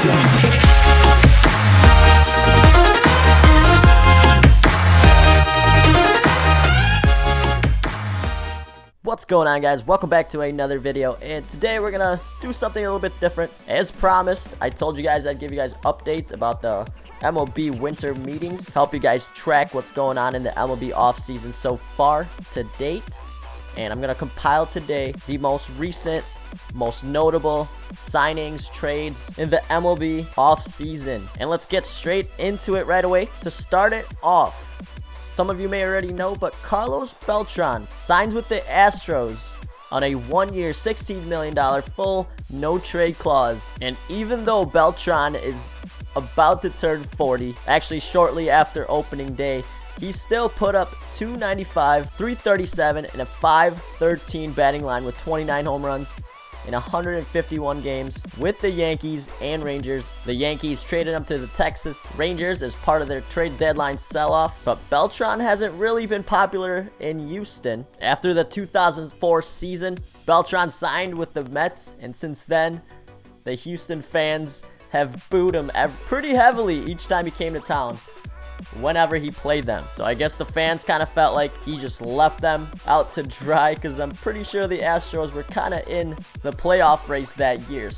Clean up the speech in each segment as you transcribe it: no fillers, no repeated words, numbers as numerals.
Offseason. What's going on, guys? Welcome back to another video, and today we're gonna do something a little bit different. As promised, I told you guys I'd give you guys updates about the MLB winter meetings, help you guys track what's going on in the MLB offseason so far to date, and I'm gonna compile today the most recent, most notable signings, trades in the MLB offseason. And let's get straight into it right away. To start it off, some of you may already know, but Carlos Beltran signs with the Astros on a 1-year, $16 million full no-trade clause. And even though Beltran is about to turn 40, actually shortly after opening day, he still put up .295, .337, and a .513 batting line with 29 home runs in 151 games with the Yankees and Rangers. The Yankees traded him to the Texas Rangers as part of their trade deadline sell-off, but Beltran hasn't really been popular in Houston. After the 2004 season, Beltran signed with the Mets, and since then, the Houston fans have booed him pretty heavily each time he came to town, whenever he played them. So I guess the fans kind of felt like he just left them out to dry, because I'm pretty sure the Astros were kind of in the playoff race that year.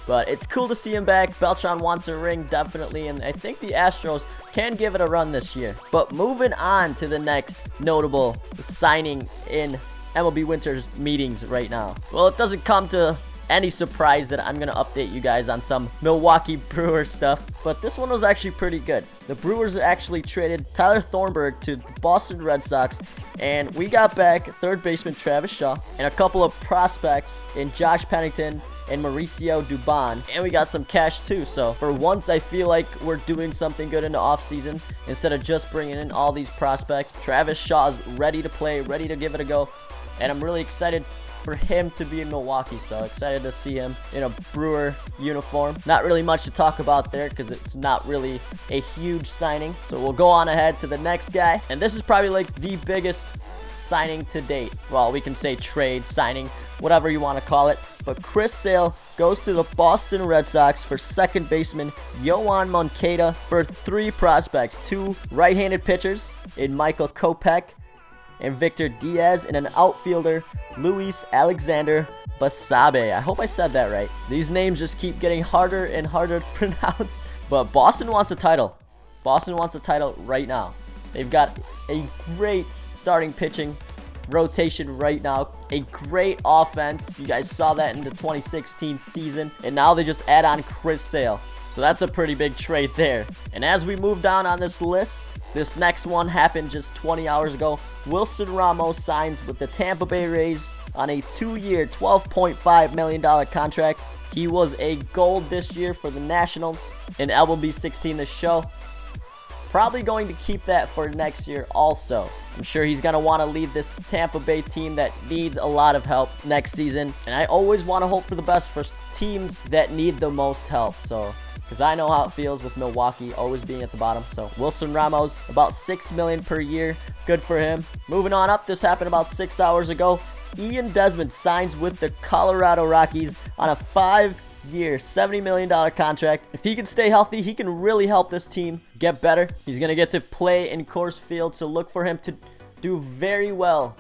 But it's cool to see him back. Beltran wants a ring, definitely, and I think the Astros can give it a run this year. But moving on to the next notable signing in MLB Winter's meetings right now. Well, it doesn't come to any surprise that I'm going to update you guys on some Milwaukee Brewers stuff, but this one was actually pretty good. The Brewers actually traded Tyler Thornburg to the Boston Red Sox, and we got back third baseman Travis Shaw and a couple of prospects in Josh Pennington and Mauricio Dubon, and we got some cash too. So for once, I feel like we're doing something good in the offseason instead of just bringing in all these prospects. Travis Shaw's ready to play, ready to give it a go, and I'm really excited for him to be in Milwaukee. So excited to see him in a Brewer uniform. Not really much to talk about there because it's not really a huge signing. So we'll go on ahead to the next guy, and this is probably like the biggest signing to date. Well, we can say trade, signing, whatever you want to call it. But Chris Sale goes to the Boston Red Sox for second baseman Yoan Moncada for 3 prospects, 2 right-handed pitchers in Michael Kopech and Victor Diaz, and an outfielder, Luis Alexander Basabe. I hope I said that right. These names just keep getting harder and harder to pronounce. But Boston wants a title. Boston wants a title right now. They've got a great starting pitching rotation right now. A great offense. You guys saw that in the 2016 season. And now they just add on Chris Sale. So that's a pretty big trade there. And as we move down on this list, this next one happened just 20 hours ago. Wilson Ramos signs with the Tampa Bay Rays on a 2-year, $12.5 million contract. He was a gold this year for the Nationals in MLB 16 this show. Probably going to keep that for next year also. I'm sure he's going to want to lead this Tampa Bay team that needs a lot of help next season. And I always want to hope for the best for teams that need the most help. So, because I know how it feels with Milwaukee always being at the bottom. So Wilson Ramos, about $6 million per year. Good for him. Moving on up, this happened about 6 hours ago. Ian Desmond signs with the Colorado Rockies on a 5-year, $70 million contract. If he can stay healthy, he can really help this team get better. He's going to get to play in Coors Field, so look for him to do very well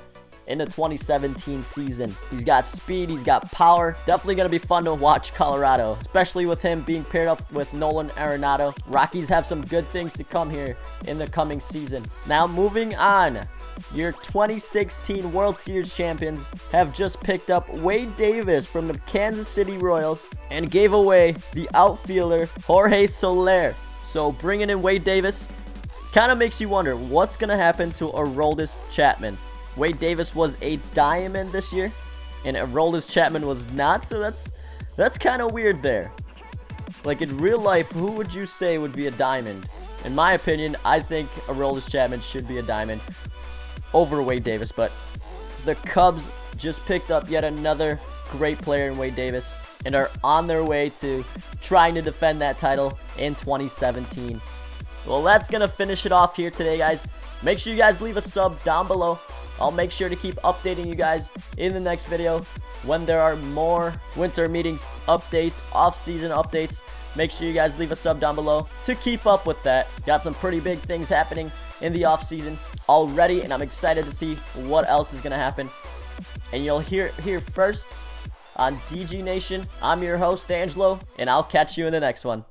in the 2017 season. He's got speed, he's got power. Definitely going to be fun to watch Colorado, especially with him being paired up with Nolan Arenado. Rockies have some good things to come here in the coming season. Now moving on, your 2016 World Series champions have just picked up Wade Davis from the Kansas City Royals and gave away the outfielder Jorge Soler. So bringing in Wade Davis kind of makes you wonder what's going to happen to Aroldis Chapman. Wade Davis was a diamond this year, and Aroldis Chapman was not, so that's kind of weird there. Like in real life, who would you say would be a diamond? In my opinion, I think Aroldis Chapman should be a diamond over Wade Davis, but the Cubs just picked up yet another great player in Wade Davis and are on their way to trying to defend that title in 2017. Well, that's gonna finish it off here today, guys. Make sure you guys leave a sub down below. I'll make sure to keep updating you guys in the next video when there are more winter meetings updates, off-season updates. Make sure you guys leave a sub down below to keep up with that. Got some pretty big things happening in the off-season already, and I'm excited to see what else is gonna happen. And you'll hear here first on DG Nation. I'm your host, Angelo, and I'll catch you in the next one.